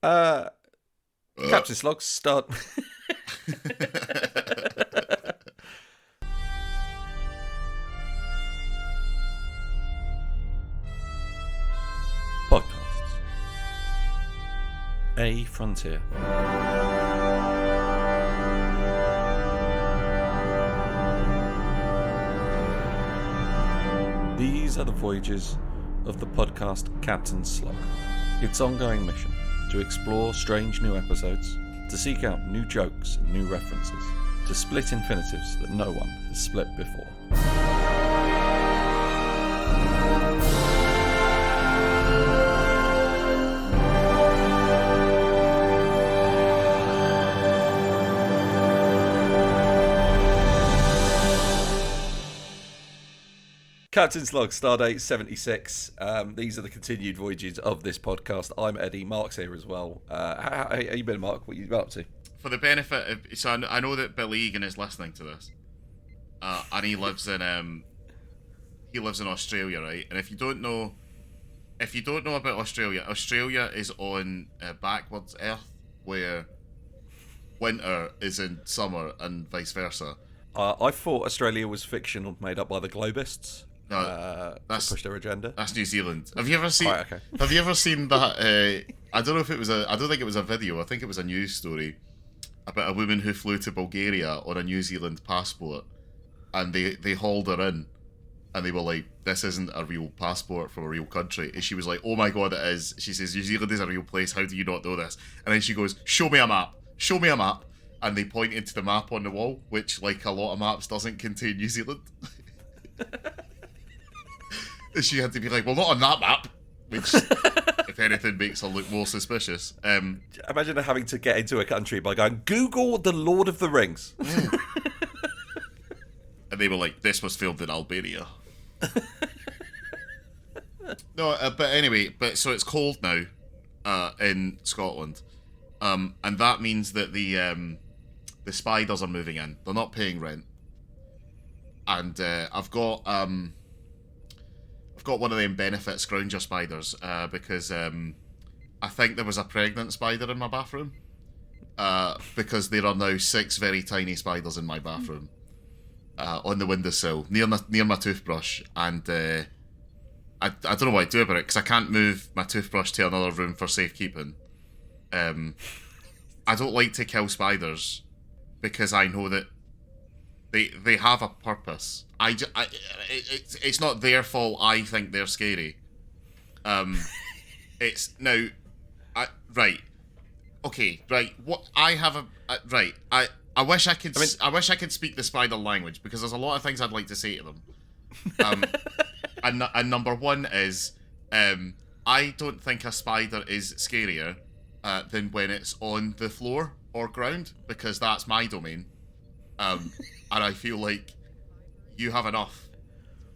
Uh, Captain Slog, start. Podcasts. A Frontier. These are the voyages of the podcast Captain Slog. Its ongoing mission: to explore strange new episodes, to seek out new jokes and new references, to split infinitives that no one has split before. Captain Slog, Stardate 76. These are the continued voyages of this podcast. I'm Eddie. Mark's here as well. How you been, Mark? What you been up to? For the benefit of, so I know that Billy Egan is listening to this, and he lives in Australia, right? And if you don't know about Australia, Australia is on backwards Earth, where winter is in summer and vice versa. I thought Australia was fiction made up by the Globists. No, to push their agenda. That's New Zealand. Have you ever seen? Right, okay. Have you ever seen that? I don't know if it was I don't think it was a video. I think it was a news story about a woman who flew to Bulgaria on a New Zealand passport, and they hauled her in, and they were like, "This isn't a real passport from a real country." And she was like, "Oh my god, it is." She says, "New Zealand is a real place. How do you not know this?" And then she goes, "Show me a map. Show me a map." And they pointed to the map on the wall, which, like a lot of maps, doesn't contain New Zealand. She had to be like, "Well, not on that map," which, if anything, makes her look more suspicious. Imagine having to get into a country by going, "Google the Lord of the Rings." And they were like, "This was filmed in Albania." No, but anyway, so it's cold now in Scotland, and that means that the spiders are moving in. They're not paying rent, and I've got one of them benefit scrounger spiders because I think there was a pregnant spider in my bathroom because there are now 6 very tiny spiders in my bathroom on the windowsill near my toothbrush, and I don't know what to do about it because I can't move my toothbrush to another room for safekeeping. I don't like to kill spiders because I know that they have a purpose. It's not their fault. I think they're scary. It's now, right. Okay, right. What I have right. I wish I could. I wish I could speak the spider language because there's a lot of things I'd like to say to them. And number one is, I don't think a spider is scarier than when it's on the floor or ground because that's my domain. And I feel like you have enough.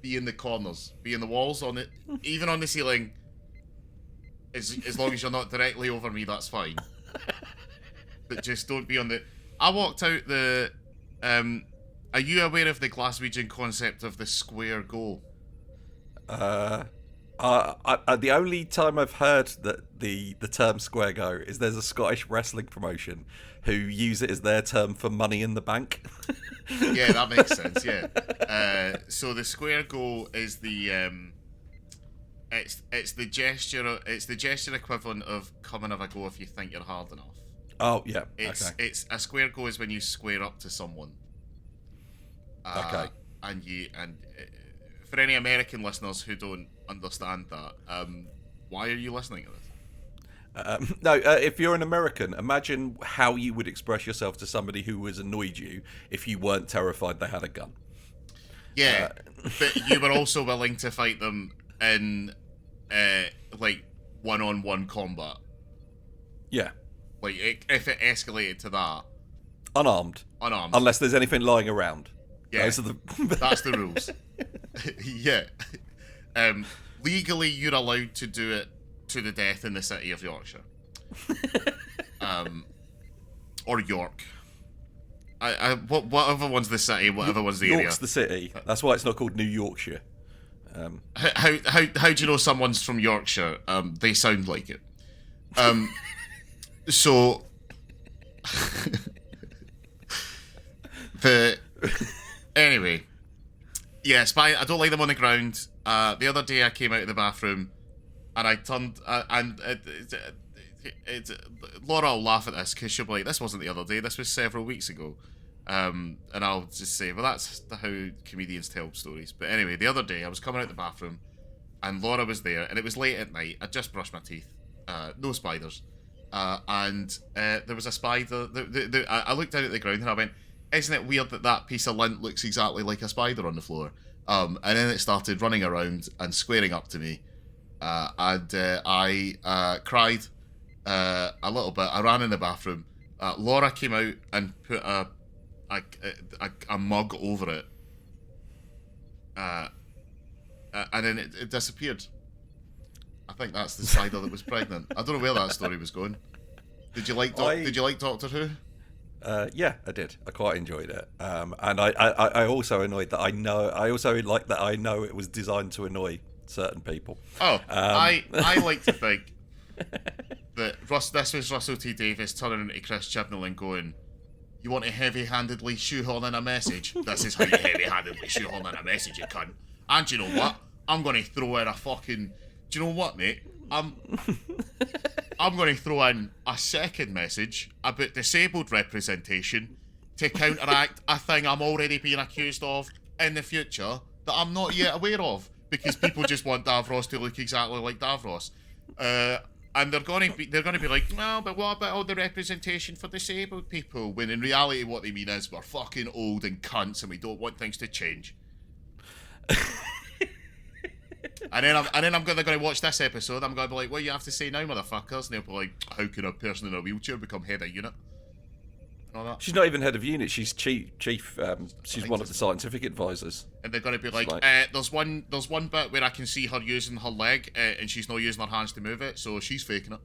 Be in the corners, be in the walls, on it, even on the ceiling. As long as you're not directly over me, that's fine. But just don't be on the. I walked out the. Are you aware of the Glaswegian concept of the square goal? The only time I've heard that the term square go is there's a Scottish wrestling promotion who use it as their term for money in the bank. Yeah, that makes sense. Yeah. So the square go is the it's the gesture equivalent of come and have a go if you think you're hard enough. Oh yeah. It's a square go is when you square up to someone. Okay. And for any American listeners who don't understand that, why are you listening to this? No, if you're an American, imagine how you would express yourself to somebody who has annoyed you if you weren't terrified they had a gun. Yeah, but you were also willing to fight them in, like, one-on-one combat. Yeah. Like, if it escalated to that. Unarmed. Unless there's anything lying around. Yeah, that's the rules. Yeah. Legally, you're allowed to do it to the death in the city of Yorkshire. Or York. Whatever one's the city, whatever one's the area. York's the city. That's why it's not called New Yorkshire. How do you know someone's from Yorkshire? They sound like it. So anyway, yeah, I don't like them on the ground. The other day I came out of the bathroom and I turned and Laura will laugh at this because she'll be like, "This wasn't the other day. This was several weeks ago." And I'll just say, "Well, that's how comedians tell stories." But anyway, the other day I was coming out the bathroom and Laura was there, and it was late at night. I just brushed my teeth. No spiders. And there was a spider. I looked down at the ground and I went, "Isn't it weird that piece of lint looks exactly like a spider on the floor?" And then it started running around and squaring up to me. And I cried a little bit. I ran in the bathroom. Laura came out and put a mug over it. And then it disappeared. I think that's the spider that was pregnant. I don't know where that story was going. Did you like Doctor Who? Yeah, I did. I quite enjoyed it. And I also annoyed that I also like that I know it was designed to annoy certain people. I like to think that this was Russell T Davies turning into Chris Chibnall and going, "You want to heavy-handedly shoehorn in a message? This is how you heavy-handedly shoehorn in a message, you cunt. And you know what? I'm going to throw in a fucking... Do you know what, mate? I'm going to throw in a second message about disabled representation to counteract a thing I'm already being accused of in the future that I'm not yet aware of, because people just want Davros to look exactly like Davros. And they're going to be like, "No, but what about all the representation for disabled people?" When in reality, what they mean is, we're fucking old and cunts, and we don't want things to change. And then I'm going to watch this episode. I'm going to be like, "What do you have to say now, motherfuckers?" And they'll be like, "How can a person in a wheelchair become head of unit?" And all that. She's not even head of unit. She's chief. She's one of the scientific advisors. And they're going to be like, "There's one bit where I can see her using her leg, and she's not using her hands to move it, so she's faking it."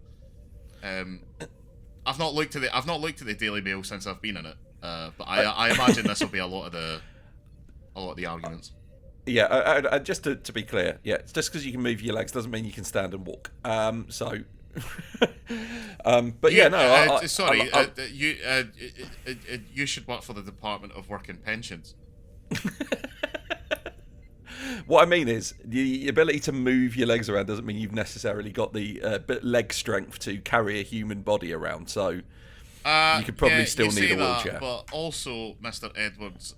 I've not looked at the Daily Mail since I've been in it, but I imagine this will be a lot of the arguments. Yeah, just to be clear, just because you can move your legs doesn't mean you can stand and walk. But you should work for the Department of Work and Pensions. What I mean is, the ability to move your legs around doesn't mean you've necessarily got the leg strength to carry a human body around. So you could probably still need a wheelchair. But also, Mr. Edwards,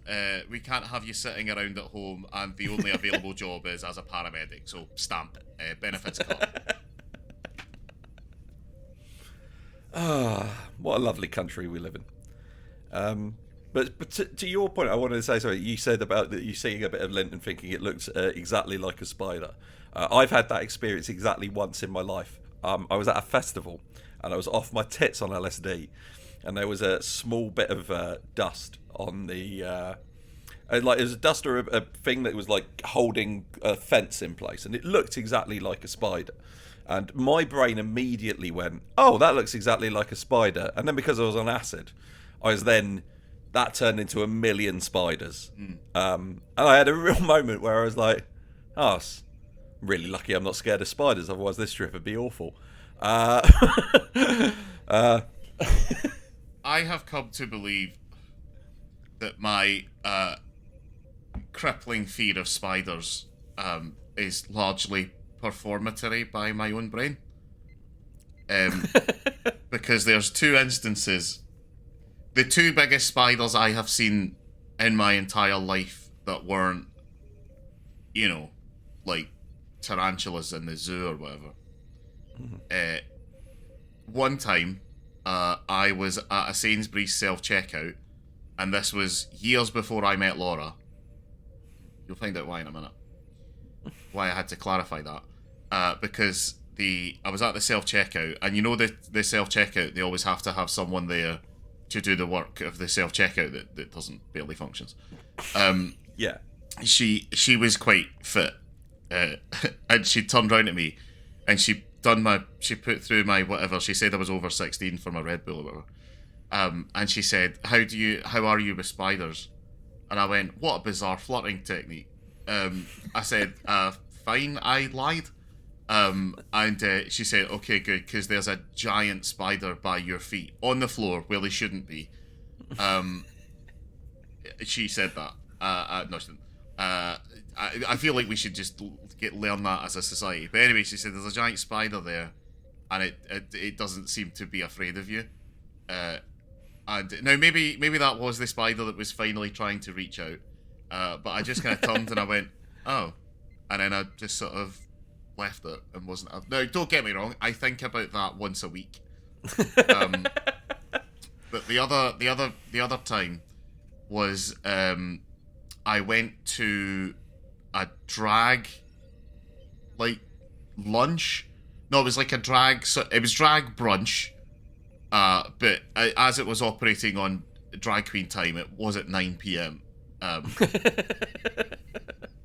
we can't have you sitting around at home and the only available job is as a paramedic. So stamp, benefits cut. What a lovely country we live in. But to your point, I wanted to say something. You said about that you seeing a bit of lint and thinking it looks exactly like a spider. I've had that experience exactly once in my life. I was at a festival and I was off my tits on LSD, and there was a small bit of dust on the like it was a dust or a thing that was like holding a fence in place, and it looked exactly like a spider. And my brain immediately went, "Oh, that looks exactly like a spider." And then because I was on acid, that turned into a million spiders. And I had a real moment where I was like, "Oh, it's really lucky I'm not scared of spiders, otherwise this trip would be awful." I have come to believe that my crippling fear of spiders is largely performatory by my own brain. Because there's two instances. The two biggest spiders I have seen in my entire life that weren't, like tarantulas in the zoo or whatever. One time, I was at a Sainsbury's self-checkout, and this was years before I met Laura. You'll find out why in a minute. Why I had to clarify that. Because I was at the self-checkout, and the self-checkout, they always have to have someone there to do the work of the self-checkout that barely functions. Yeah. She was quite fit, and she turned around at me, and she put through my whatever. She said I was over 16 for my Red Bull or whatever. And she said, how are you with spiders? And I went, "What a bizarre flirting technique." I said, "Fine," I lied. And she said, "Okay, good, because there's a giant spider by your feet on the floor where they shouldn't be." She said that. No, she didn't. I feel like we should just learn that as a society. But anyway, she said there's a giant spider there, and it doesn't seem to be afraid of you. And now maybe that was the spider that was finally trying to reach out. But I just kind of turned and I went, "Oh," and then I just sort of left it and wasn't. Now, don't get me wrong. I think about that once a week. But the other time was I went to a drag lunch. No, it was like a drag. So it was drag brunch. But as it was operating on drag queen time, it was at 9 p.m.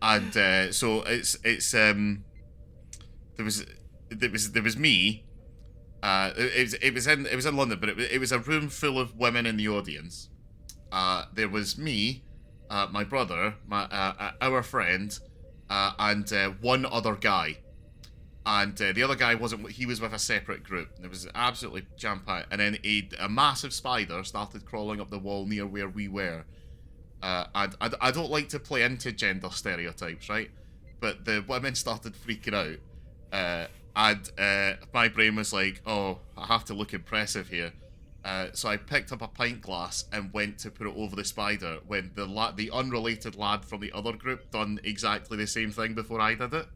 And so it's there was me. It was in London, but it was a room full of women in the audience. There was me, my brother, our friend, and one other guy. And the other guy he was with a separate group. It was absolutely jam-packed. And then a massive spider started crawling up the wall near where we were. And I don't like to play into gender stereotypes, right? But the women started freaking out. And my brain was like, "Oh, I have to look impressive here." So I picked up a pint glass and went to put it over the spider when the unrelated lad from the other group done exactly the same thing before I did it.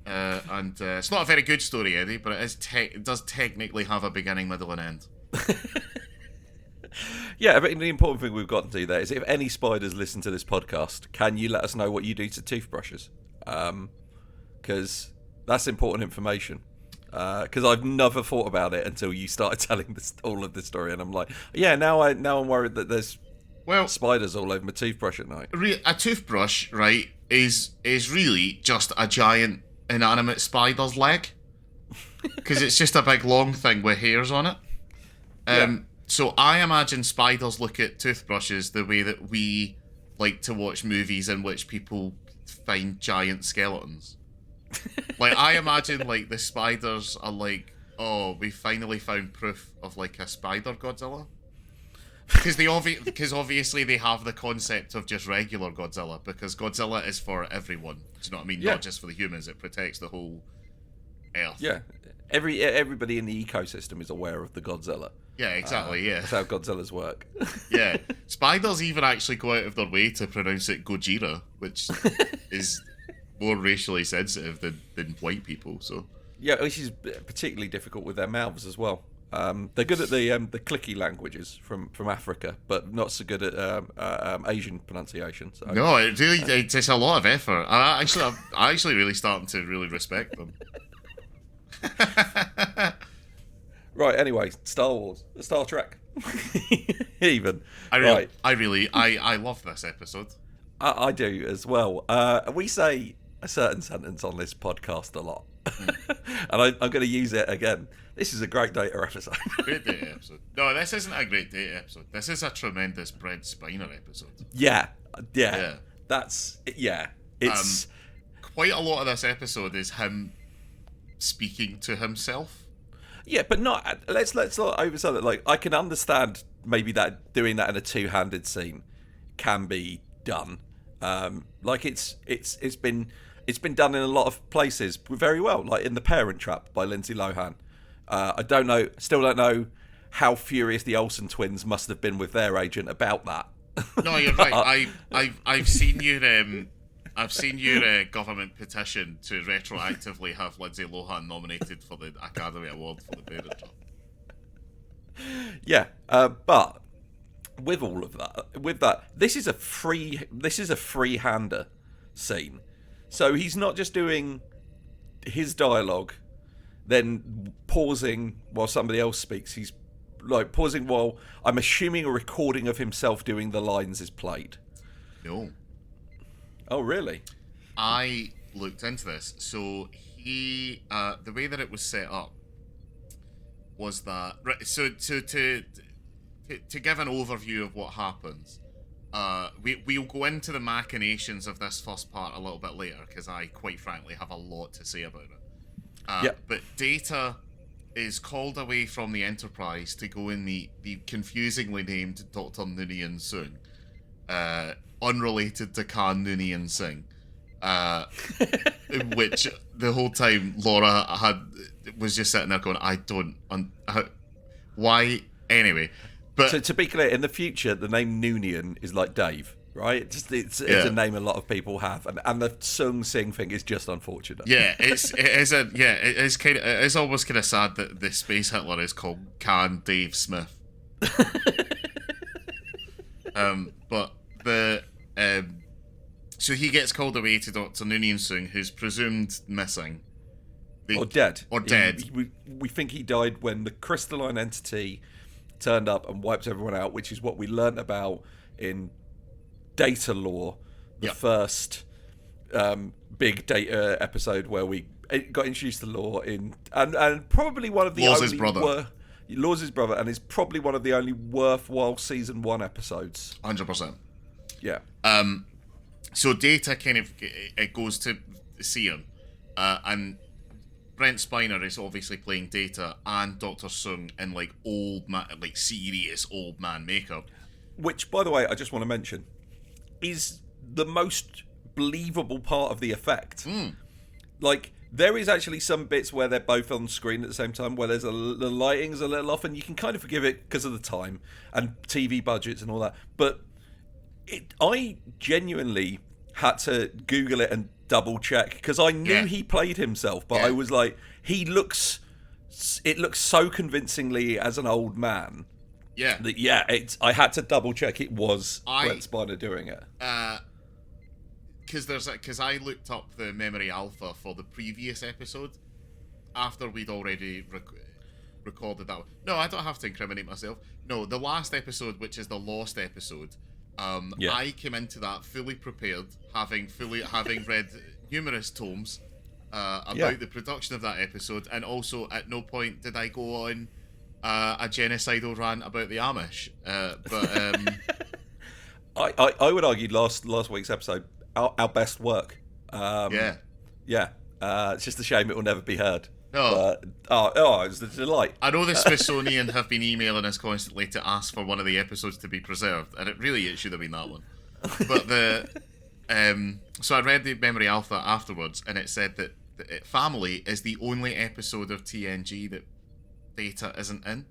And it's not a very good story, Eddie, but it does technically have a beginning, middle, and end. Yeah, but the important thing we've got to do there is if any spiders listen to this podcast, can you let us know what you do to toothbrushes? Because that's important information. Because I've never thought about it until you started telling all of this story, and I'm like, yeah, now I'm worried that there's spiders all over my toothbrush at night. A toothbrush, right, is really just a giant inanimate spider's leg, because it's just a big long thing with hairs on it. So I imagine spiders look at toothbrushes the way that we like to watch movies in which people find giant skeletons. Like, I imagine, like, the spiders are like, "Oh, we finally found proof of, like, a spider Godzilla." Because obviously they have the concept of just regular Godzilla, because Godzilla is for everyone. Do you know what I mean? Yeah. Not just for the humans. It protects the whole Earth. Yeah. Everybody in the ecosystem is aware of the Godzilla. Yeah, exactly, yeah. That's how Godzillas work. Yeah. Spiders even actually go out of their way to pronounce it Gojira, which is more racially sensitive than white people, so... Yeah, which is particularly difficult with their mouths as well. They're good at the clicky languages from Africa, but not so good at Asian pronunciation. So. No, it takes a lot of effort. I'm actually really starting to really respect them. Right, anyway, Star Wars, Star Trek. Even. I love this episode. I do as well. We say a certain sentence on this podcast a lot. And I'm going to use it again. This is a great data episode. Great data episode. No, this isn't a great data episode. This is a tremendous Brent Spiner episode. Yeah. It's quite a lot of this episode is him speaking to himself. Yeah, but not. Let's not oversell it. Like, I can understand maybe that doing that in a two-handed scene can be done. Like it's been done in a lot of places very well. Like in The Parent Trap by Lindsay Lohan. Still don't know how furious the Olsen twins must have been with their agent about that. No, you're right. I've seen your government petition to retroactively have Lindsay Lohan nominated for the Academy Award for The Parent Trap. Yeah, but with all of that, this is a free-hander scene. So he's not just doing his dialogue, then pausing while somebody else speaks. He's like pausing while, I'm assuming, a recording of himself doing the lines is played. No. Oh, really? I looked into this. So the way that it was set up was that, right, so to give an overview of what happens, we'll go into the machinations of this first part a little bit later, because I quite frankly have a lot to say about it. But Data is called away from the Enterprise to go in the confusingly named Dr. Noonien Singh, unrelated to Khan Noonien Singh, which the whole time Laura was just sitting there going, why? Anyway, but so to be clear, in the future, the name Noonien is like Dave, right? It's a name a lot of people have, and the Sung Sing thing is just unfortunate. Yeah, it's almost kind of sad that the space Hitler is called Khan Dave Smith. But so he gets called away to Dr. Noonien Singh, who's presumed missing. Or dead. We think he died when the crystalline entity turned up and wiped everyone out, which is what we learnt about in Data Lore, the first big Data episode where we got introduced to Lore and probably one of the Law's brother. Law's his brother, and is probably one of the only worthwhile season 1 episodes. 100%. Yeah. So Data kind of it goes to see him, and Brent Spiner is obviously playing Data and Dr. Sung in like old man, like serious old man makeup. Which, by the way, I just want to mention, is the most believable part of the effect. Like, there is actually some bits where they're both on screen at the same time, where the lighting's a little off, and you can kind of forgive it because of the time and TV budgets and all that. But I genuinely had to Google it and double check because I knew he played himself, but I was like, it looks so convincingly as an old man. Yeah. That I had to double check it was Brent Spiner doing it. Because I looked up the memory alpha for the previous episode after we'd already recorded that one. No, I don't have to incriminate myself. No, the last episode, which is the Lost episode, I came into that fully prepared, having read numerous tomes about the production of that episode, and also at no point did I go on a genocidal rant about the Amish. I would argue last week's episode our best work. It's just a shame it will never be heard. No. But, it was a delight. I know the Smithsonian have been emailing us constantly to ask for one of the episodes to be preserved, and it should have been that one. But so I read the memory alpha afterwards, and it said that Family is the only episode of TNG that Data isn't in,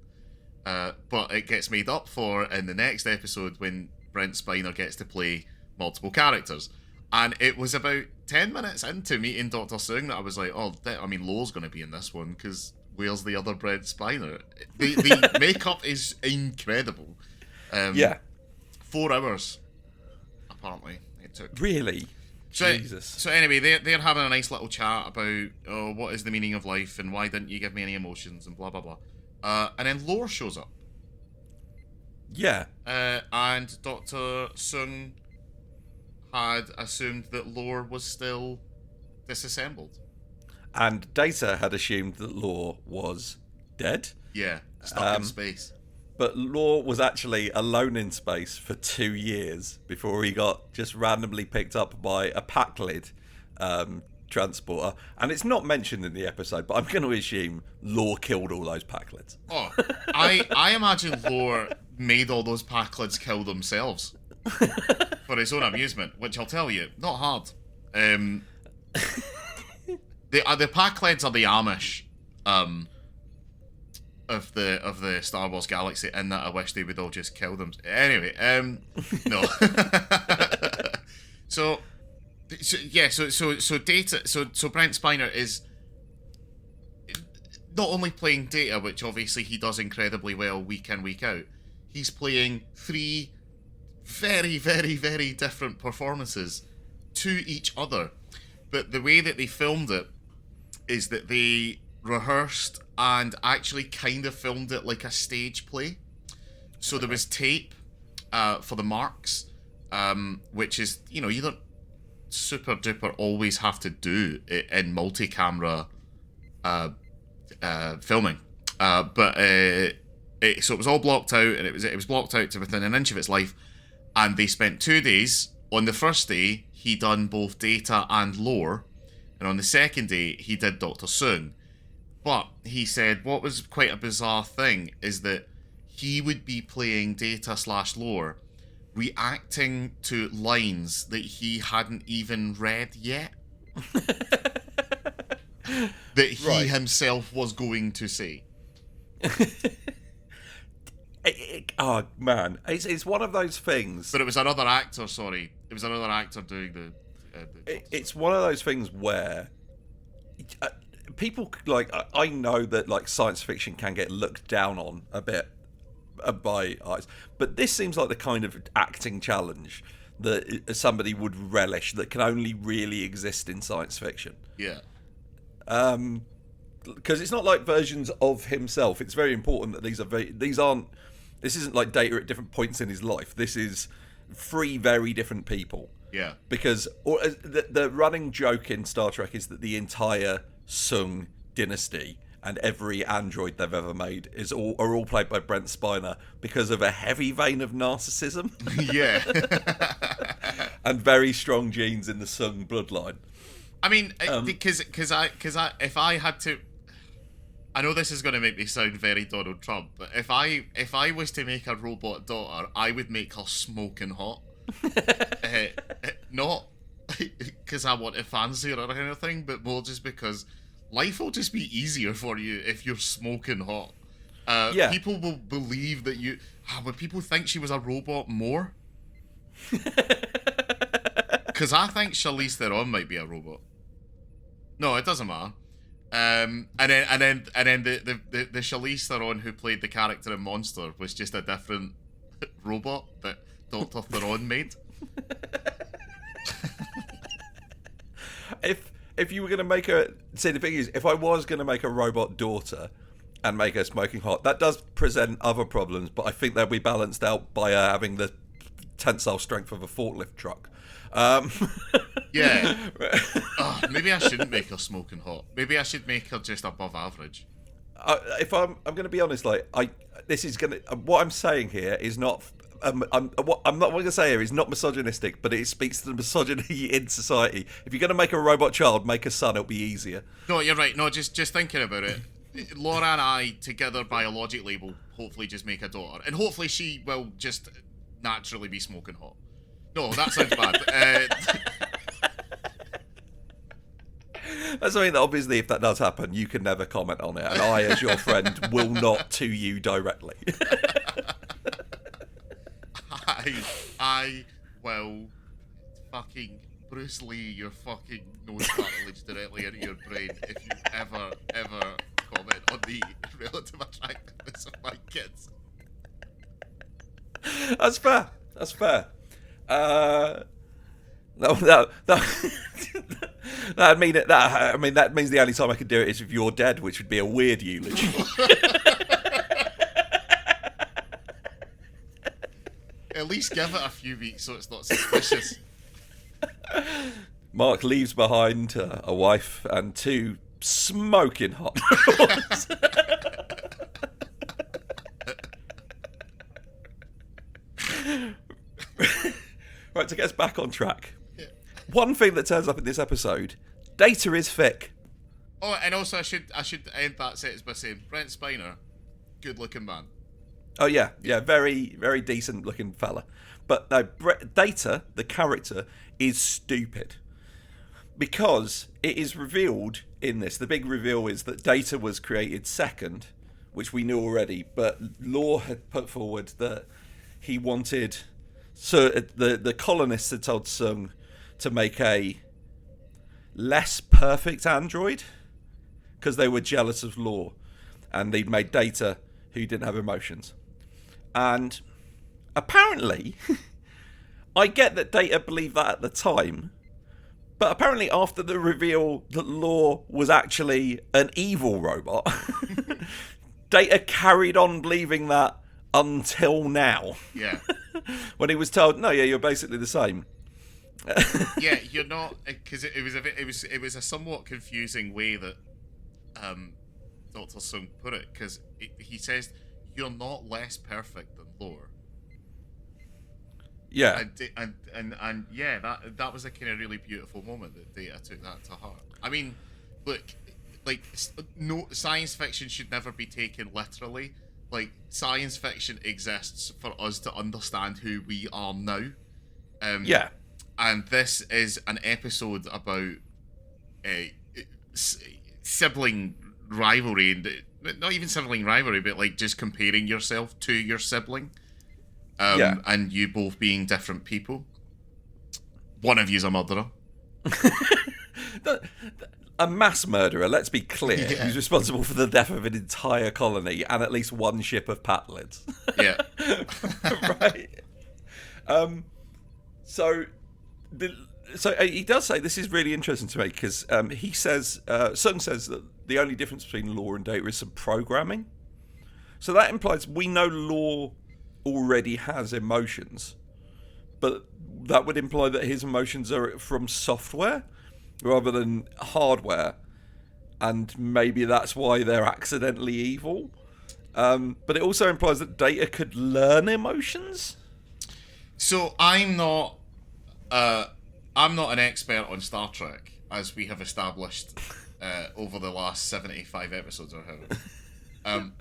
but it gets made up for in the next episode when Brent Spiner gets to play multiple characters. And it was about 10 minutes into meeting Dr. Sung that I was like, Lo's going to be in this one, because where's the other Brent Spiner? The makeup is incredible. 4 hours, apparently, it took. Really? Jesus. So anyway, they're having a nice little chat about, what is the meaning of life, and why didn't you give me any emotions, and blah, blah, blah. And then Lore shows up. Yeah. And Dr. Sung had assumed that Lore was still disassembled. And Data had assumed that Lore was dead. Yeah, stuck in space. But Lore was actually alone in space for 2 years before he got just randomly picked up by a Packlid transporter. And it's not mentioned in the episode, but I'm going to assume Lore killed all those Packlids. Oh, I imagine Lore made all those Packlids kill themselves for his own amusement, which I'll tell you, not hard. The Packlids are the Amish of the Star Wars galaxy, in that I wish they would all just kill them. Anyway, no. So Data. So Brent Spiner is not only playing Data, which obviously he does incredibly well week in, week out. He's playing 3 very, very, very different performances to each other. But the way that they filmed it is that they rehearsed and actually kind of filmed it like a stage play. So there was tape for the marks, which is, you don't super duper always have to do it in multi-camera filming. So it was all blocked out, and it was blocked out to within an inch of its life. And they spent 2 days. On the first day, he done both Data and Lore, and on the second day, he did Dr. Sung. But he said what was quite a bizarre thing is that he would be playing Data/Lore, reacting to lines that he hadn't even read yet. That he himself was going to say. Oh man, it's one of those things. But it was another actor. Sorry, it was another actor doing the. It's one of those things where people like. I know that like science fiction can get looked down on a bit by eyes, but this seems like the kind of acting challenge that somebody would relish that can only really exist in science fiction. Yeah. Because it's not like versions of himself. It's very important that this isn't like Data at different points in his life. This is 3 very different people. Yeah. Because the running joke in Star Trek is that the entire Sung dynasty and every android they've ever made are all played by Brent Spiner because of a heavy vein of narcissism. Yeah. And very strong genes in the Sung bloodline. I mean, because if I had to, I know this is going to make me sound very Donald Trump, but if I was to make a robot daughter, I would make her smoking hot. Not because I want to fancy her or anything, but more just because life will just be easier for you if you're smoking hot. Yeah. People will believe that you. Would people think she was a robot more? Because I think Charlize Theron might be a robot. No, it doesn't matter. And then the Charlize Theron who played the character in Monster was just a different robot that Dr. Theron made. If you were going to make the thing is, if I was going to make a robot daughter and make her smoking hot, that does present other problems, but I think they'll be balanced out by having the tensile strength of a forklift truck. Yeah. Maybe I shouldn't make her smoking hot. Maybe I should make her just above average. If I'm going to be honest, like what I'm saying here is not. What I'm not going to say here is not misogynistic, but it speaks to the misogyny in society. If you're going to make a robot child, make a son. It'll be easier. No, you're right. No, just thinking about it. Laura and I together biologically will hopefully just make a daughter, and hopefully she will just naturally be smoking hot. No, that sounds bad. That's something that obviously, if that does happen, you can never comment on it, and I, as your friend, will not to you directly. I will fucking Bruce Lee your fucking nose cartilage directly into your brain if you ever comment on the relative attractiveness of my kids. That's fair. That means the only time I could do it is if you're dead, which would be a weird eulogy. At least give it a few weeks so it's not suspicious. Mark leaves behind a wife and 2 smoking hot. Right, to get us back on track. Yeah. One thing that turns up in this episode, Data is thick. Oh, and also I should end that sentence by saying Brent Spiner, good looking man. Oh yeah, very, very decent looking fella. But no, Data, the character, is stupid. Because it is revealed in this, the big reveal is that Data was created second, which we knew already, but Lore had put forward that he wanted... So the colonists had told Sung to make a less perfect android because they were jealous of Lore, and they'd made Data who didn't have emotions. And apparently, I get that Data believed that at the time, but apparently after the reveal that Lore was actually an evil robot, Data carried on believing that until now. Yeah. When he was told, no, yeah, you're basically the same. Yeah, you're not, because it was a somewhat confusing way that Dr. Sung put it, because he says you're not less perfect than Lore. Yeah, and yeah, that was a kind of really beautiful moment that Data took that to heart. I mean, look, like no science fiction should never be taken literally. Like science fiction exists for us to understand who we are now. Yeah. And this is an episode about sibling rivalry, and not even sibling rivalry, but like just comparing yourself to your sibling. And you both being different people. One of you's a murderer. A mass murderer, let's be clear, who's responsible for the death of an entire colony and at least one ship of patlets. Yeah. Right. So he does say, this is really interesting to me, because he says, Sung says that the only difference between law and data is some programming. So that implies we know law already has emotions, but that would imply that his emotions are from software rather than hardware, and maybe that's why they're accidentally evil. But it also implies that data could learn emotions. So I'm not an expert on Star Trek, as we have established over the last 75 episodes or however.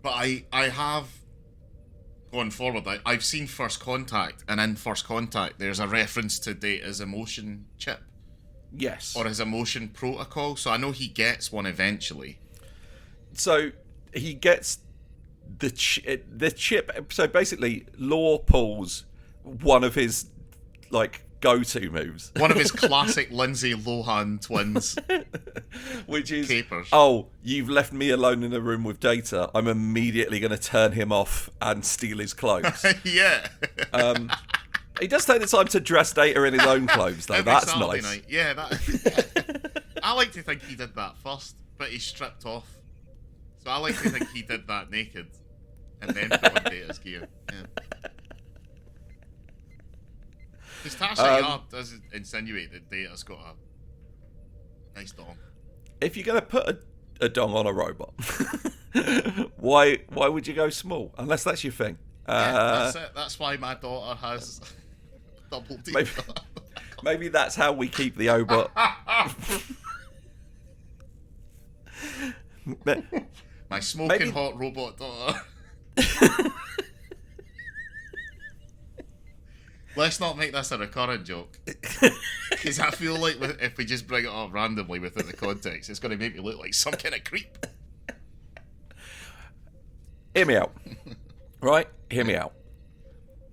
But I have going forward. I've seen First Contact, and in First Contact, there's a reference to Data's emotion chip. Yes. Or his emotion protocol. So I know he gets one eventually. So he gets the chip. So basically, Law pulls one of his go-to moves. One of his classic Lindsay Lohan twins. Which is, capers. Oh, you've left me alone in a room with Data. I'm immediately going to turn him off and steal his clothes. Yeah. He does take the time to dress Data in his own clothes, though. That's Saturday nice. Night. Yeah, I like to think he did that first, but he stripped off. So I like to think he did that naked and then put on Data's gear. Yeah. Because Tasha Yar does insinuate that Data's got a nice dong. If you're going to put a dong on a robot, why would you go small? Unless that's your thing. That's it. That's why my daughter has double D. Maybe that's how we keep the Obot. My smoking hot robot daughter. Let's not make this a recurrent joke. Because I feel like if we just bring it up randomly within the context, it's going to make me look like some kind of creep. Hear me out. Right? Hear me out.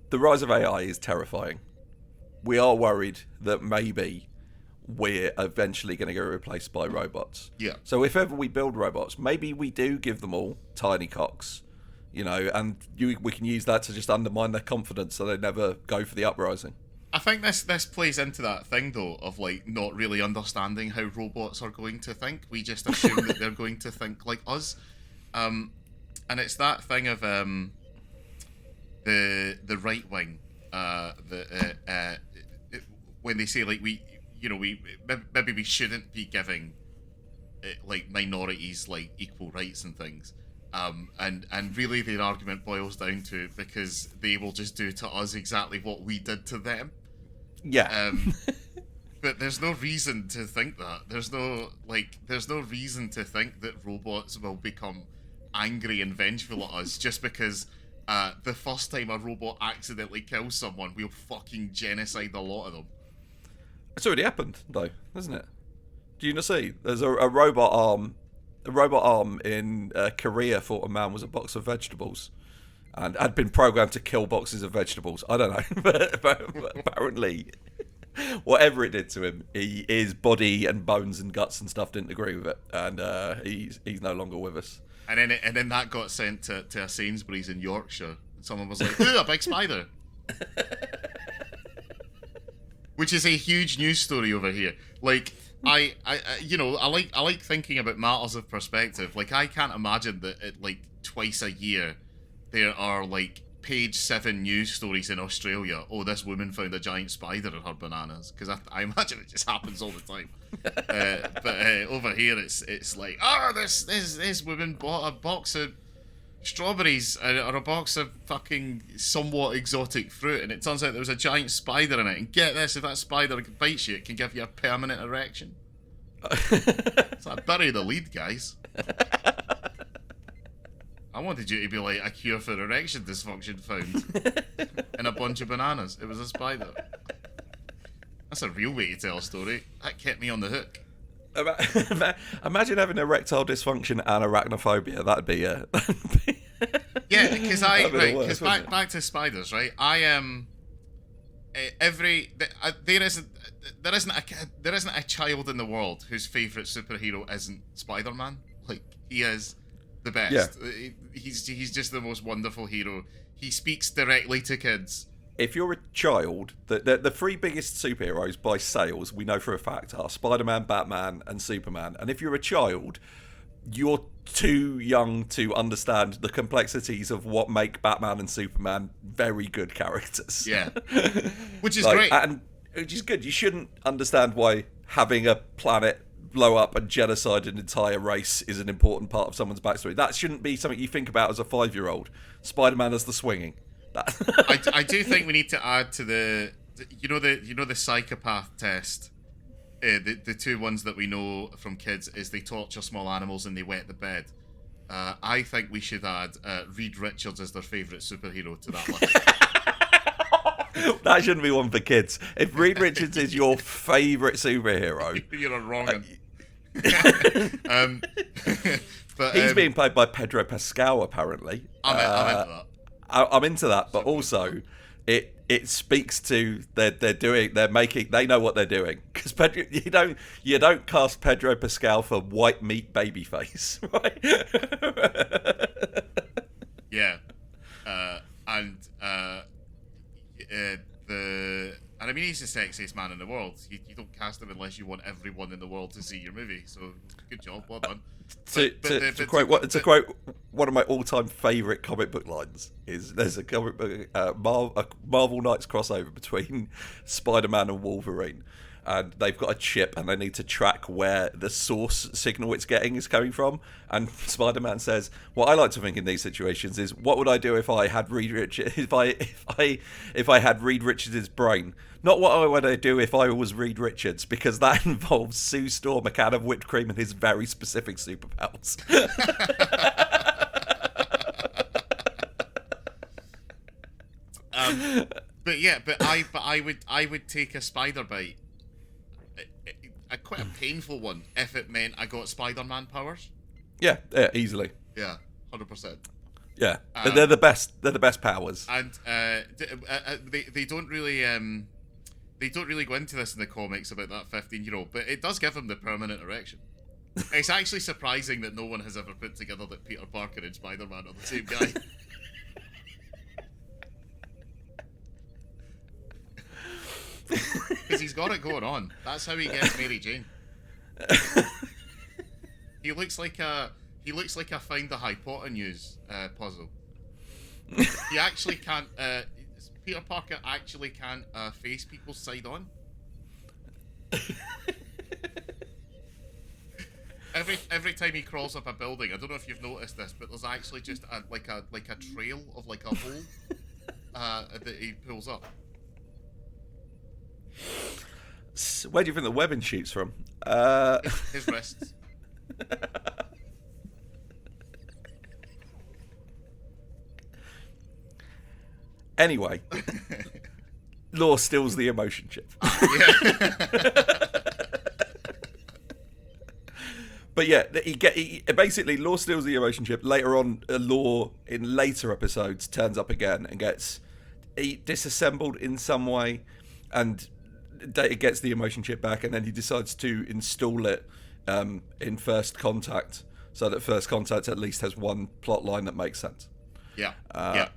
The rise of AI is terrifying. We are worried that maybe we're eventually going to get replaced by robots. Yeah. So if ever we build robots, maybe we do give them all tiny cocks. And we can use that to just undermine their confidence so they never go for the uprising. I think this plays into that thing, though, of not really understanding how robots are going to think. We just assume that they're going to think like us. And it's that thing of the right wing, when they say maybe we shouldn't be giving minorities equal rights and things. And really their argument boils down to because they will just do to us exactly what we did to them. Yeah. But there's no reason to think that. There's no reason to think that robots will become angry and vengeful at us just because the first time a robot accidentally kills someone, we'll fucking genocide a lot of them. It's already happened, though, hasn't it? Do you not see? There's a robot arm. A robot arm in Korea thought a man was a box of vegetables and had been programmed to kill boxes of vegetables. I don't know, but apparently whatever it did to him, his body and bones and guts and stuff didn't agree with it, and he's no longer with us. And then that got sent to a Sainsbury's in Yorkshire, and someone was like, "Ooh, a big spider," which is a huge news story over here. I like thinking about matters of perspective. I can't imagine that twice a year there are page 7 news stories in Australia. Oh, this woman found a giant spider in her bananas, because I imagine it just happens all the time. But over here it's this woman bought a box of strawberries or a box of fucking somewhat exotic fruit, and it turns out there was a giant spider in it. And get this, if that spider bites you, it can give you a permanent erection. It's like, bury the lead, guys. I wanted you to be like a cure for erection dysfunction found in a bunch of bananas. It was a spider. That's a real way to tell a story. That kept me on the hook. Imagine having erectile dysfunction and arachnophobia. That'd be Yeah, because back to spiders, right? I am there isn't a child in the world whose favorite superhero isn't Spider-Man. Like, he is the best. Yeah. He's just the most wonderful hero. He speaks directly to kids. If you're a child, the three biggest superheroes by sales, we know for a fact, are Spider-Man, Batman, and Superman. And if you're a child, you're too young to understand the complexities of what make Batman and Superman very good characters. Yeah. Which is great. And which is good. You shouldn't understand why having a planet blow up and genocide an entire race is an important part of someone's backstory. That shouldn't be something you think about as a 5-year-old. Spider-Man as the swinging. I do think we need to add to the psychopath test. The two ones that we know from kids is they torture small animals and they wet the bed. I think we should add Reed Richards as their favourite superhero to that list. That shouldn't be one for kids. If Reed Richards is your favourite superhero, you're a wrong one. But he's being played by Pedro Pascal, apparently. I'm into that. I'm into that, but also it speaks to they know what they're doing, because you don't cast Pedro Pascal for white meat babyface, right? Yeah, and I mean, he's the sexiest man in the world. You don't cast him unless you want everyone in the world to see your movie. So good job, well done. To quote one of my all-time favourite comic book lines is there's a comic book a Marvel Knights crossover between Spider-Man and Wolverine, and they've got a chip and they need to track where the source signal it's getting is coming from, and Spider-Man says, what I like to think in these situations is, what would I do if I had Reed Richards if I had Reed Richards' brain? Not what would I do if I was Reed Richards, because that involves Sue Storm, a can of whipped cream, and his very specific superpowers. I would take a spider bite, quite a painful one, if it meant I got Spider-Man powers. Yeah, easily. Yeah, 100%. Yeah, they're the best. They're the best powers. And they don't really go into this in the comics about that 15-year-old, but it does give him the permanent erection. It's actually surprising that no one has ever put together that Peter Parker and Spider-Man are the same guy. Because he's got it going on. That's how he gets Mary Jane. He looks like a find the hypotenuse puzzle. He actually can't. Peter Parker actually can't face people side on. Every time he crawls up a building, I don't know if you've noticed this, but there's actually just a trail of like a hole that he pulls up. Where do you think the webbing shoots from? His wrists. Anyway, Law steals the emotion chip. But yeah, he basically Law steals the emotion chip. Later on, Law in later episodes turns up again and gets disassembled in some way, and Data gets the emotion chip back, and then he decides to install it in First Contact, so that First Contact at least has one plot line that makes sense. Yeah. Okay.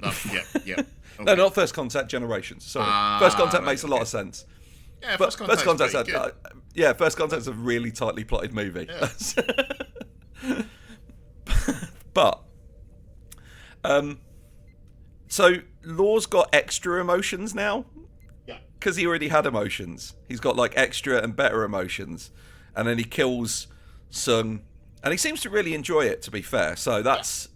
No, not First Contact, Generations. Sorry, First Contact makes a lot of sense. Yeah, First Contact's First Contact's a really tightly plotted movie. Yeah. But so Law's got extra emotions now. Yeah. Because he already had emotions. He's got like extra and better emotions, and then he kills Sung, and he seems to really enjoy it, to be fair. So that's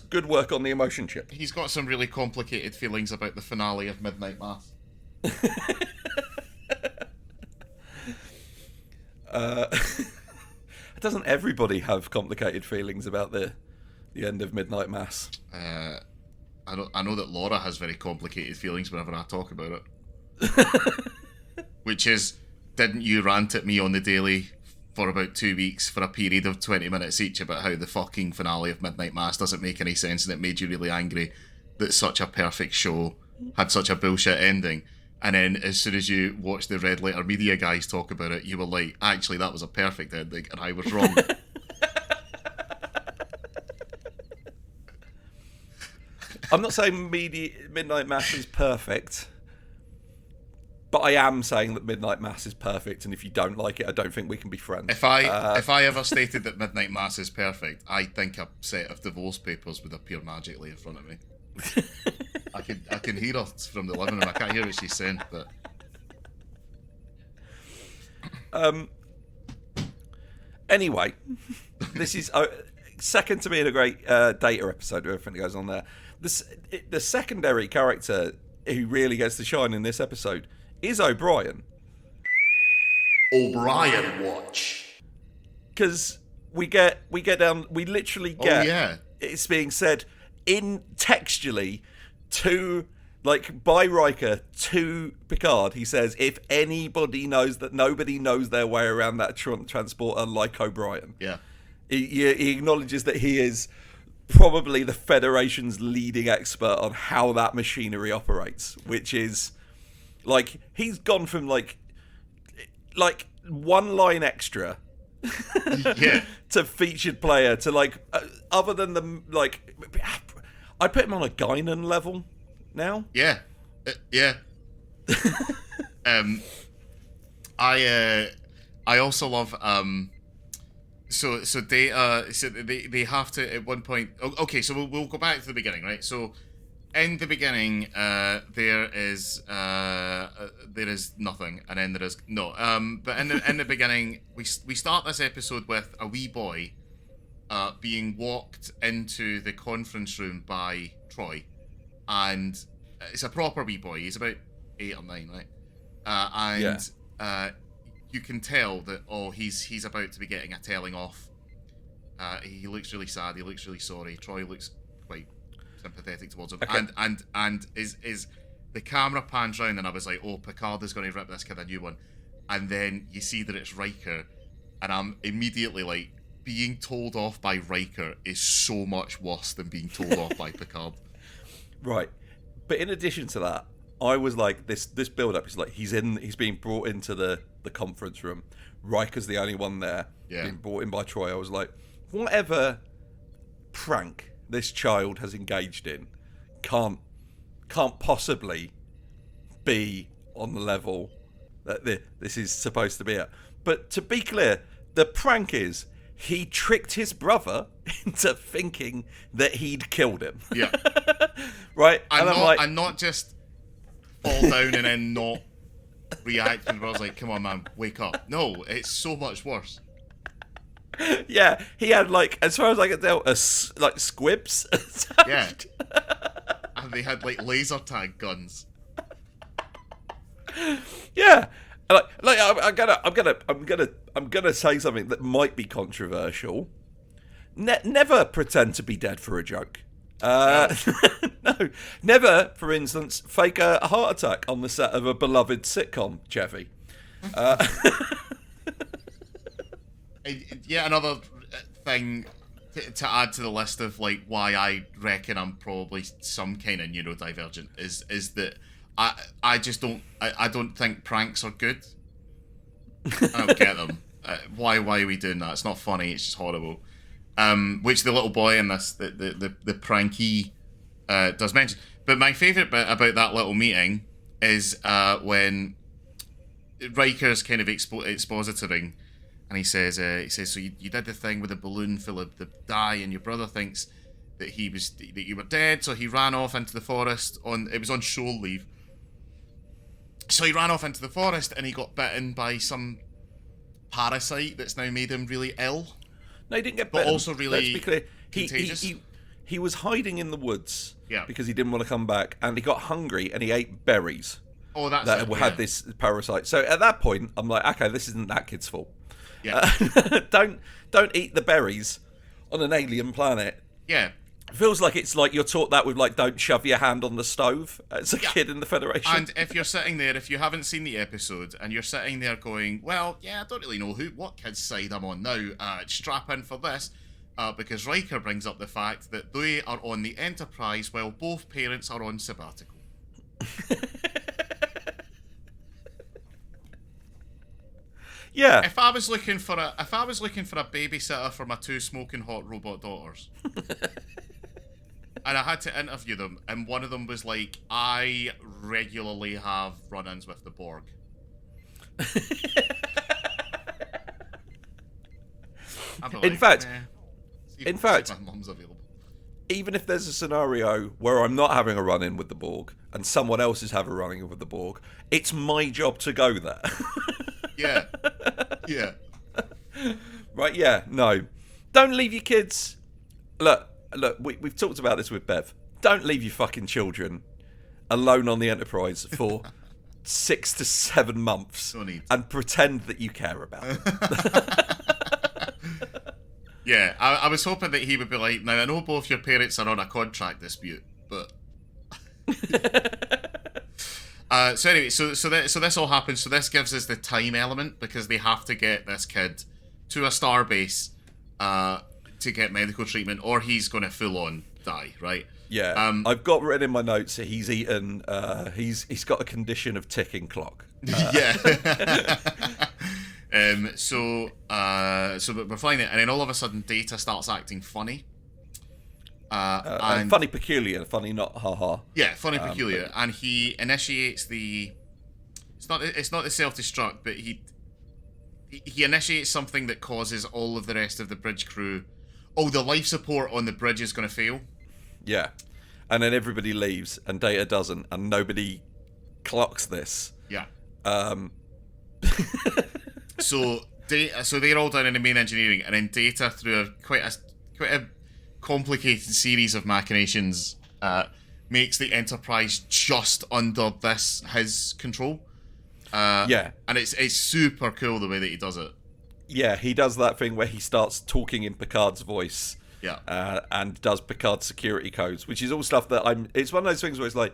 good work on the emotion chip. He's got some really complicated feelings about the finale of Midnight Mass. Doesn't everybody have complicated feelings about the end of Midnight Mass? I know that Laura has very complicated feelings whenever I talk about it. Which is, didn't you rant at me on the daily for about 2 weeks for a period of 20 minutes each about how the fucking finale of Midnight Mass doesn't make any sense, and it made you really angry that such a perfect show had such a bullshit ending? And then as soon as you watched the Red Letter Media guys talk about it, you were like, actually that was a perfect ending and I was wrong. I'm not saying Midnight Mass is perfect, but I am saying that Midnight Mass is perfect, and if you don't like it, I don't think we can be friends. If I ever stated that Midnight Mass is perfect, I think a set of divorce papers would appear magically in front of me. I can hear her from the living room. I can't hear what she's saying, but anyway, this is second to me in a great Data episode where everything goes on there. The secondary character who really gets to shine in this episode is O'Brien. O'Brien watch. Because we literally get it's being said in textually to, like, by Riker to Picard. He says, if anybody knows that nobody knows their way around that transporter like O'Brien. Yeah. He acknowledges that he is probably the Federation's leading expert on how that machinery operates, which is, like, he's gone from, like one line extra to featured player to, like, other than the, like, I put him on a Guinan level now. Yeah. I also love so they have to at one point. Okay, so we'll go back to the beginning, right? So in the beginning, there is nothing, and then there is no. But in the beginning, we start this episode with a wee boy being walked into the conference room by Troy, and it's a proper wee boy. He's about 8 or 9, right? You can tell that he's about to be getting a telling off. He looks really sad. He looks really sorry. Troy looks quite sympathetic towards him, okay. and is the camera pans round, and I was like, oh, Picard is going to rip this kid a new one, and then you see that it's Riker, and I'm immediately like, being told off by Riker is so much worse than being told off by Picard. Right, but in addition to that, I was like, this build up is like he's being brought into the conference room. Riker's the only one there, being brought in by Troy. I was like, whatever prank this child has engaged in can't possibly be on the level that this is supposed to be at. But to be clear, the prank is he tricked his brother into thinking that he'd killed him. Yeah. Right? And not just fall down and then not react, and I was like, come on, man, wake up. No, it's so much worse. Yeah, he had, like, as far as I could tell, like squibs. Yeah. And they had, like, laser tag guns. Yeah. Like I'm gonna say something that might be controversial. Never pretend to be dead for a joke. No, never, for instance, fake a heart attack on the set of a beloved sitcom, Chevy. Yeah, another thing to add to the list of, like, why I reckon I'm probably some kind of neurodivergent is that I just don't think pranks are good. I don't get them. Why are we doing that? It's not funny. It's just horrible. Which the little boy in this, the pranky, does mention. But my favourite bit about that little meeting is when Riker's kind of expositoring, and he says, so you did the thing with a balloon full of the dye, and your brother thinks that you were dead, so he ran off into the forest it was on shoal leave. So he ran off into the forest and he got bitten by some parasite that's now made him really ill. No, he didn't get bitten. But also really Let's be clear. contagious. He was hiding in the woods Yeah. because he didn't want to come back, and he got hungry and he ate berries Oh, that's that it, had yeah. this parasite. So at that point, I'm like, okay, this isn't that kid's fault. Yeah. Don't eat the berries on an alien planet. Yeah. It feels like it's like you're taught that with like, don't shove your hand on the stove as a kid in the Federation. And if you're sitting there, if you haven't seen the episode, and you're sitting there going, well, yeah, I don't really know what kid's side I'm on now, strap in for this, because Riker brings up the fact that they are on the Enterprise while both parents are on sabbatical. Yeah. If I was looking for a babysitter for my 2 smoking hot robot daughters, and I had to interview them, and one of them was like, I regularly have run-ins with the Borg. In fact, my mum's available. Even if there's a scenario where I'm not having a run-in with the Borg and someone else is having a run-in with the Borg, it's my job to go there. Yeah. Yeah. Right, yeah, no. Don't leave your kids... Look, we've talked about this with Bev. Don't leave your fucking children alone on the Enterprise for 6 to 7 months and pretend that you care about them. Yeah, I was hoping that he would be like, now I know both your parents are on a contract dispute, but... so anyway, so this all happens. So this gives us the time element, because they have to get this kid to a starbase to get medical treatment, or he's going to full on die, right? Yeah. I've got written in my notes that he's eaten. He's got a condition of ticking clock. Yeah. So we're flying it, and then all of a sudden, Data starts acting funny. And funny peculiar, funny not haha. Yeah, funny peculiar, and he initiates the. It's not the self-destruct, but he initiates something that causes all of the rest of the bridge crew. Oh, the life support on the bridge is going to fail. Yeah, and then everybody leaves, and Data doesn't, and nobody clocks this. Yeah. So they're all down in the main engineering, and then Data, through quite a complicated series of machinations, makes the Enterprise just under his control. Yeah, and it's super cool the way that he does it. Yeah, he does that thing where he starts talking in Picard's voice. Yeah, and does Picard's security codes, which is all stuff that it's one of those things where it's like,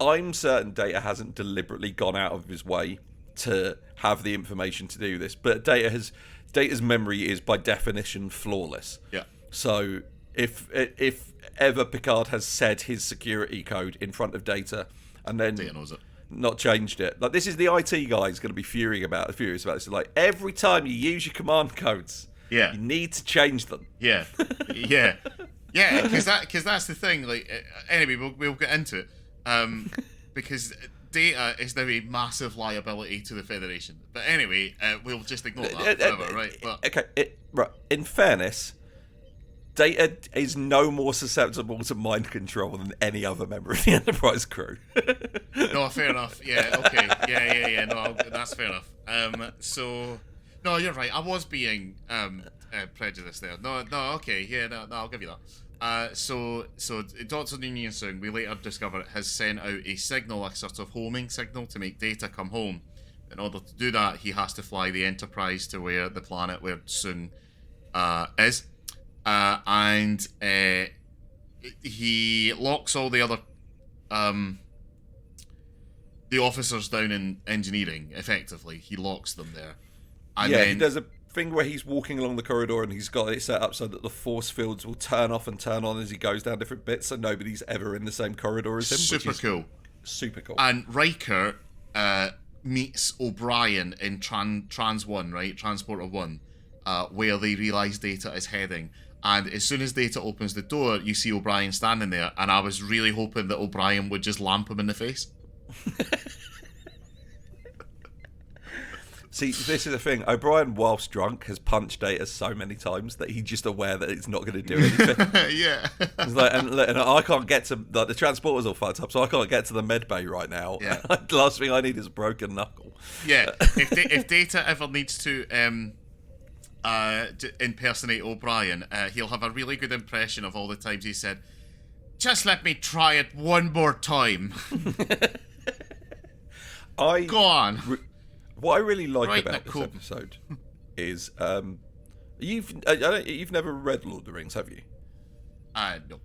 I'm certain Data hasn't deliberately gone out of his way to have the information to do this, but Data's memory is by definition flawless. Yeah. So if ever Picard has said his security code in front of Data and then Data knows it, not changed it, like, this is the IT guy is going to be furious about this. Like, every time you use your command codes, yeah, you need to change them. Yeah, yeah, yeah. Because that's the thing. Like, anyway, we'll get into it. Because Data is now a massive liability to the Federation. But anyway, we'll just ignore that forever, right? But, okay, right. In fairness, Data is no more susceptible to mind control than any other member of the Enterprise crew. No, fair enough. Yeah, okay. Yeah. No, that's fair enough. So, no, you're right. I was being prejudiced there. No, okay. Yeah, no, I'll give you that. So Dr. Noonien Soong, we later discover, has sent out a signal, a sort of homing signal, to make Data come home. In order to do that, he has to fly the Enterprise to the planet where Soong is. And he locks all the other the officers down in engineering. Effectively, he locks them there. And yeah, then, he does a thing where he's walking along the corridor and he's got it set up so that the force fields will turn off and turn on as he goes down different bits, so nobody's ever in the same corridor as him. Super cool. Super cool. And Riker meets O'Brien in Trans 1, right? Transporter 1, where they realise Data is heading. And as soon as Data opens the door, you see O'Brien standing there, and I was really hoping that O'Brien would just lamp him in the face. See, this is the thing. O'Brien, whilst drunk, has punched Data so many times that he's just aware that it's not going to do anything. Yeah. It's like, and I can't get to... Like, the transporter's all fucked up, so I can't get to the med bay right now. Yeah. The last thing I need is a broken knuckle. Yeah. If Data ever needs to impersonate O'Brien, he'll have a really good impression of all the times he said, "Just let me try it one more time." Go on. What I really like right about this episode is you've never read Lord of the Rings, have you? No.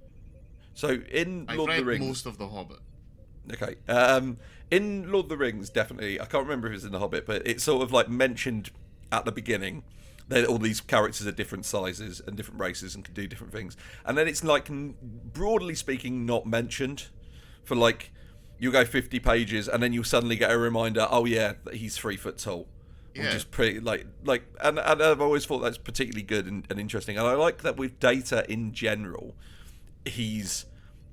So in I've Lord of read the Rings, most of The Hobbit. okay. In Lord of the Rings, definitely. I can't remember if it's in The Hobbit, but it's sort of like mentioned at the beginning that all these characters are different sizes and different races and can do different things, and then it's like broadly speaking not mentioned for like you go 50 pages and then you suddenly get a reminder. Oh yeah, that he's 3 foot tall. Yeah. Which is pretty and I've always thought that's particularly good and interesting. And I like that with Data in general, he's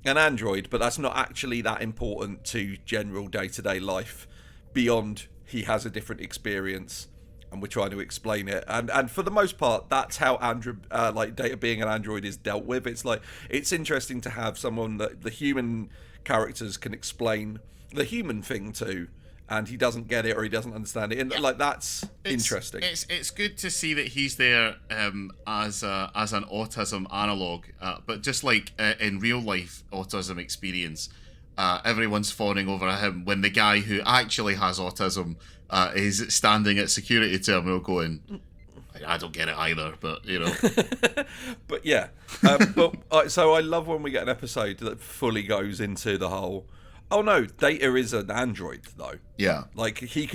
an android, but that's not actually that important to general day-to-day life beyond he has a different experience and we're trying to explain it, and for the most part that's how Data being an android is dealt with. It's like it's interesting to have someone that the human characters can explain the human thing to, and he doesn't get it or he doesn't understand it, and that's interesting. It's good to see that he's there as an autism analog, but just like in real life autism experience, everyone's fawning over him when the guy who actually has autism is standing at security terminal going, I don't get it either, but you know. But yeah, so I love when we get an episode that fully goes into the whole. Oh no, Data is an android though. Yeah, like he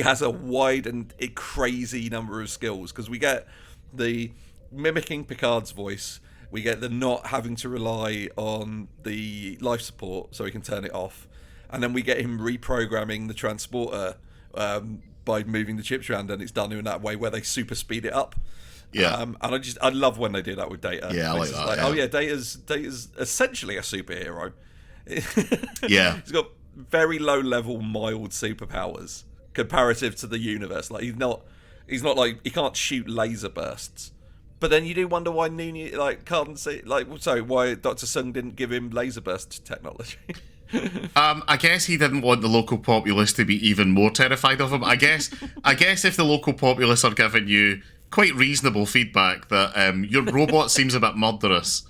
has a wide and crazy number of skills, because we get the mimicking Picard's voice, we get the not having to rely on the life support so he can turn it off, and then we get him reprogramming the transporter by moving the chips around, and it's done in that way where they super speed it up. Yeah, and I love when they do that with Data. Yeah, I like that. Like, oh yeah, Data's essentially a superhero. Yeah, he's got very low level mild superpowers comparative to the universe. Like he's not like, he can't shoot laser bursts, but then you do wonder why Nuni can't see, why Dr. Sung didn't give him laser burst technology. I guess he didn't want the local populace to be even more terrified of him. I guess if the local populace are giving you quite reasonable feedback that your robot seems a bit murderous,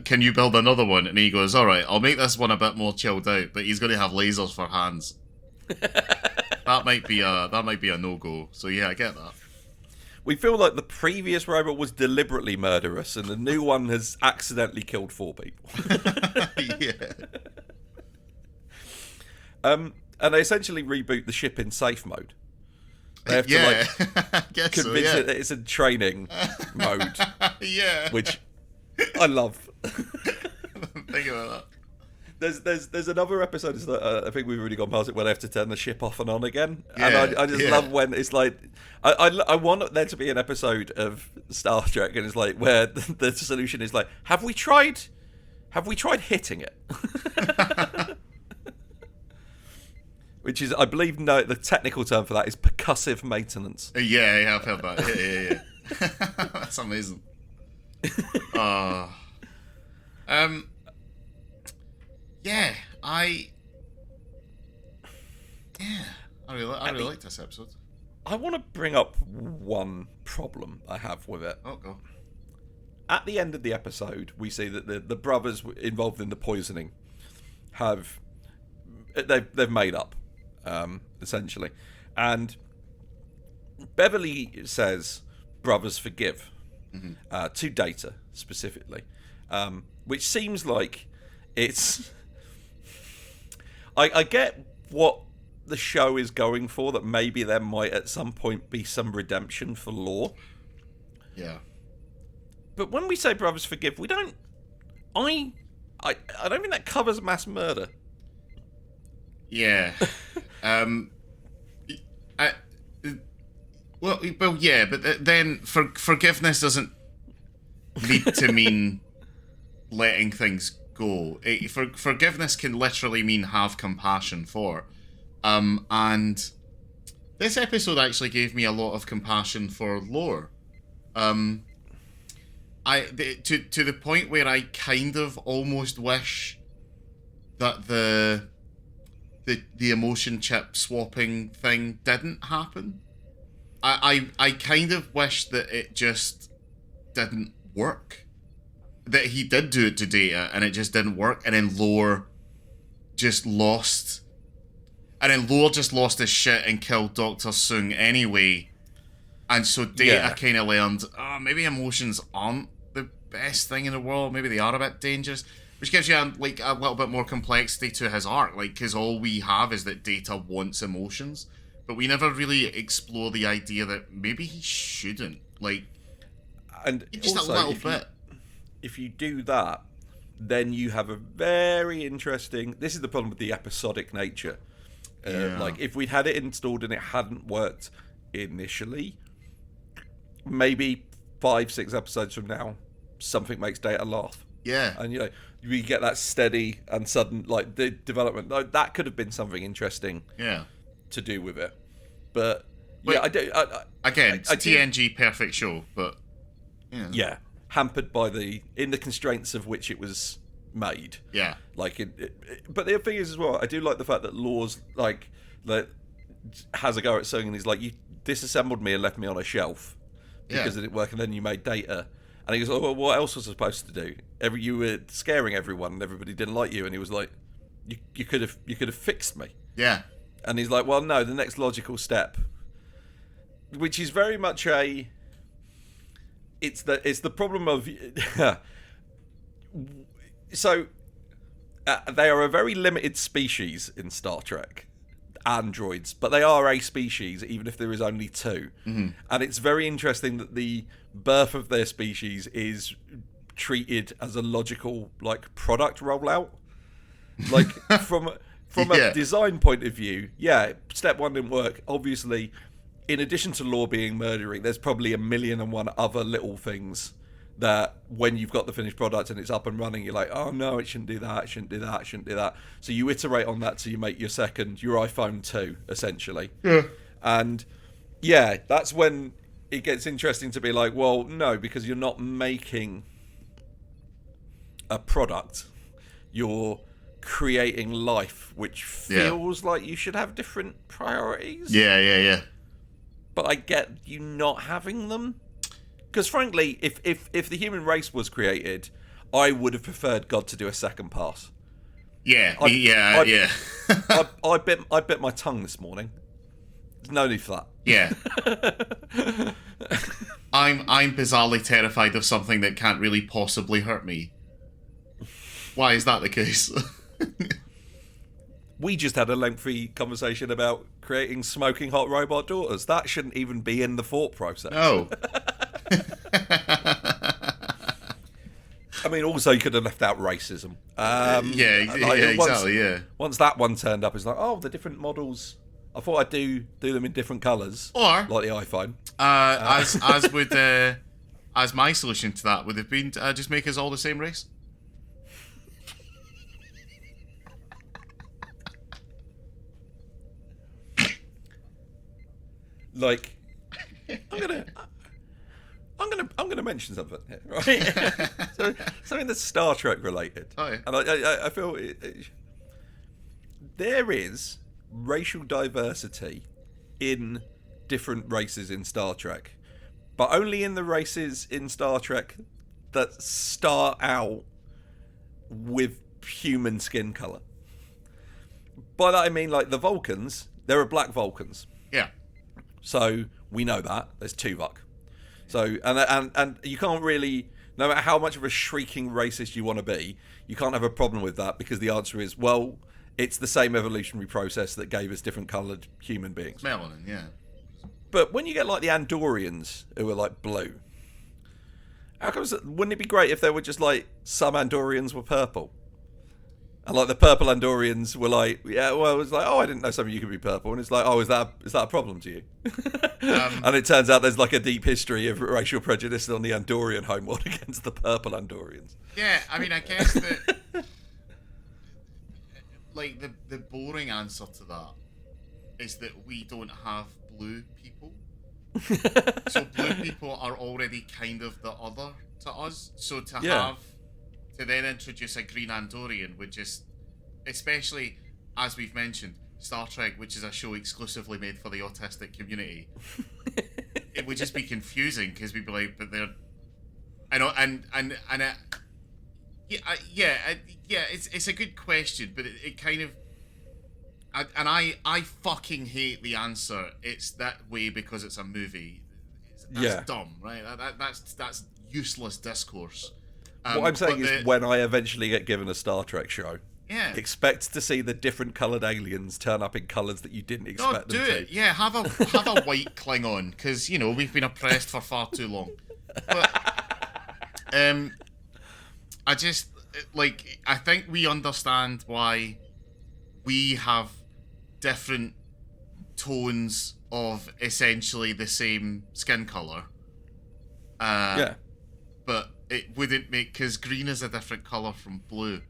can you build another one? And he goes, all right, I'll make this one a bit more chilled out, but he's going to have lasers for hands. that might be a no-go. So yeah, I get that. We feel like the previous robot was deliberately murderous, and the new one has accidentally killed 4 people. Yeah. And they essentially reboot the ship in safe mode. They have to convince it that it's in training mode. Yeah. Which I love. Think about that. There's another episode, I think we've already gone past it, where they have to turn the ship off and on again. Yeah, and I just love when it's like, I want there to be an episode of Star Trek, and it's like where the solution is like, have we tried hitting it? Which is, I believe, the technical term for that is percussive maintenance. Yeah, I've heard that. Yeah. That's amazing. Yeah, I really like this episode. I want to bring up one problem I have with it. Oh, go. At the end of the episode, we see that the brothers involved in the poisoning they've made up, essentially, and Beverly says, "Brothers forgive," to Data specifically, which seems like it's. I get what the show is going for, that maybe there might at some point be some redemption for Lore. Yeah. But when we say brothers forgive, we don't. I don't think that covers mass murder. Yeah. Well, yeah, but then forgiveness doesn't need to mean letting things go. Forgiveness can literally mean have compassion for. And this episode actually gave me a lot of compassion for Lore. To the point where I kind of almost wish that the emotion chip swapping thing didn't happen. I kind of wish that it just didn't work. That he did do it to Data and it just didn't work, and then Lore just lost. And then Lore just lost his shit and killed Dr. Sung anyway. And so Data kind of learned, maybe emotions aren't the best thing in the world. Maybe they are a bit dangerous. Which gives you a little bit more complexity to his arc. Because all we have is that Data wants emotions. But we never really explore the idea that maybe he shouldn't. And just also, a little bit. If you do that, then you have a very interesting... This is the problem with the episodic nature. If we'd had it installed and it hadn't worked initially, maybe 5-6 episodes from now, something makes Data laugh. Yeah. And, we get that steady and sudden, the development. That could have been something interesting to do with it. But, I do... Again, it's a TNG perfect show, but... Yeah. Hampered by in the constraints of which it was made. Yeah. But the other thing is as well, I do like the fact that Laws has a go at sewing, and he's like, you disassembled me and left me on a shelf because it didn't work, and then you made Data. And he goes, oh, well, what else was I supposed to do? You were scaring everyone, and everybody didn't like you. And he was like, you could have fixed me. Yeah. And he's like, well, no, the next logical step, which is very much it's the problem of so they are a very limited species in Star Trek, androids, but they are a species even if there is only 2. Mm-hmm. And it's very interesting that the birth of their species is treated as a logical product rollout, from a design point of view. Step 1 didn't work, obviously. In addition to Law being murdering, there's probably 1,000,001 other little things that when you've got the finished product and it's up and running, you're like, oh no, it shouldn't do that, it shouldn't do that, it shouldn't do that. So you iterate on that till you make your iPhone 2, essentially. Yeah. And that's when it gets interesting to be like, well, no, because you're not making a product. You're creating life, which feels like you should have different priorities. Yeah. But I get you not having them. Because frankly, if the human race was created, I would have preferred God to do a second pass. I bit my tongue this morning. There's no need for that. Yeah. I'm bizarrely terrified of something that can't really possibly hurt me. Why is that the case? We just had a lengthy conversation about creating smoking hot robot daughters. That shouldn't even be in the thought process. No. I mean, also you could have left out racism. Exactly. Once that one turned up, it's like, oh, the different models. I thought I'd do them in different colours, or like the iPhone. As my solution to that would have been just make us all the same race. I'm gonna mention something here, right? So something that's Star Trek related. Oh, yeah. And I feel there is racial diversity in different races in Star Trek, but only in the races in Star Trek that start out with human skin color. By that I mean the Vulcans. There are black Vulcans. Yeah. So we know that there's Tuvok. So and you can't really, no matter how much of a shrieking racist you want to be, you can't have a problem with that because the answer is, well, it's the same evolutionary process that gave us different coloured human beings. Melanin, yeah. But when you get the Andorians who are blue, how comes? Wouldn't it be great if there were just some Andorians were purple? And the purple Andorians were it was oh, I didn't know some of you could be purple. And it's oh, is that a problem to you? And it turns out there's a deep history of racial prejudice on the Andorian homeworld against the purple Andorians. Yeah, I mean, I guess that the boring answer to that is that we don't have blue people. So blue people are already kind of the other to us. So to then introduce a green Andorian would just, especially as we've mentioned, Star Trek, which is a show exclusively made for the autistic community, it would just be confusing because we'd be but they're, I know, it's a good question, but it kind of, I fucking hate the answer. It's that way because it's a movie. Yeah. dumb, right? That's useless discourse. What I'm saying is, when I eventually get given a Star Trek show, expect to see the different coloured aliens turn up in colours that you didn't expect them to. Yeah, have a white Klingon, because we've been oppressed for far too long. But I just I think we understand why we have different tones of essentially the same skin colour. But it wouldn't make, because green is a different colour from blue.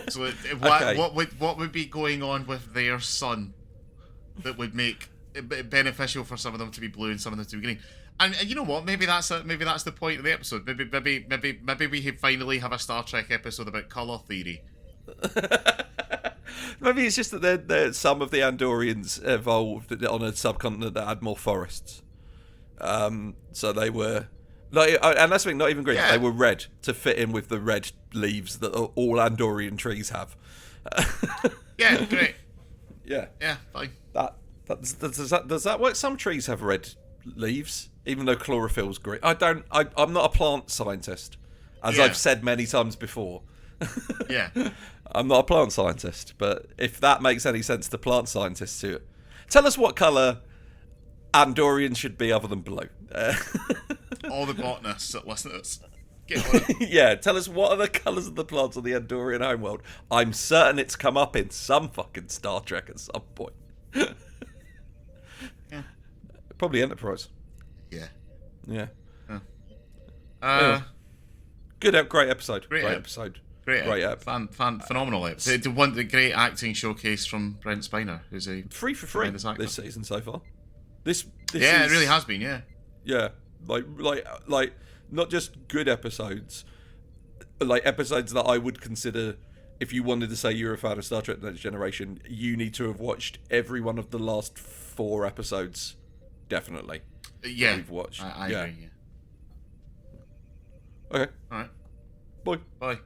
So what would be going on with their sun that would make it beneficial for some of them to be blue and some of them to be green? And you know what? Maybe that's the point of the episode. Maybe we finally have a Star Trek episode about colour theory. Maybe it's just that some of the Andorians evolved on a subcontinent that had more forests. So they were and that's something not even green. Yeah. They were red to fit in with the red leaves that all Andorian trees have. Yeah, great. Yeah. Yeah, fine. Does that work? Some trees have red leaves, even though chlorophyll's green. I'm not a plant scientist, as I've said many times before. Yeah. I'm not a plant scientist, but if that makes any sense to plant scientists, tell us what colour Andorians should be other than blue. All the botanists that listen to us, get on it. Yeah, tell us what are the colours of the plants on the Andorian homeworld. I'm certain it's come up in some fucking Star Trek at some point. Yeah. Probably Enterprise. Yeah. Yeah. Anyway. Good, great episode. Great episode. Great phenomenal episode. The great acting showcase from Brent Spiner, who's a 3 for 3 this season so far. This it really has been. Yeah, like not just good episodes, like episodes that I would consider, if you wanted to say you're a fan of Star Trek: The Next Generation, you need to have watched every one of the last 4 episodes, definitely. Yeah, we've watched. I agree. Okay. All right. Bye. Bye.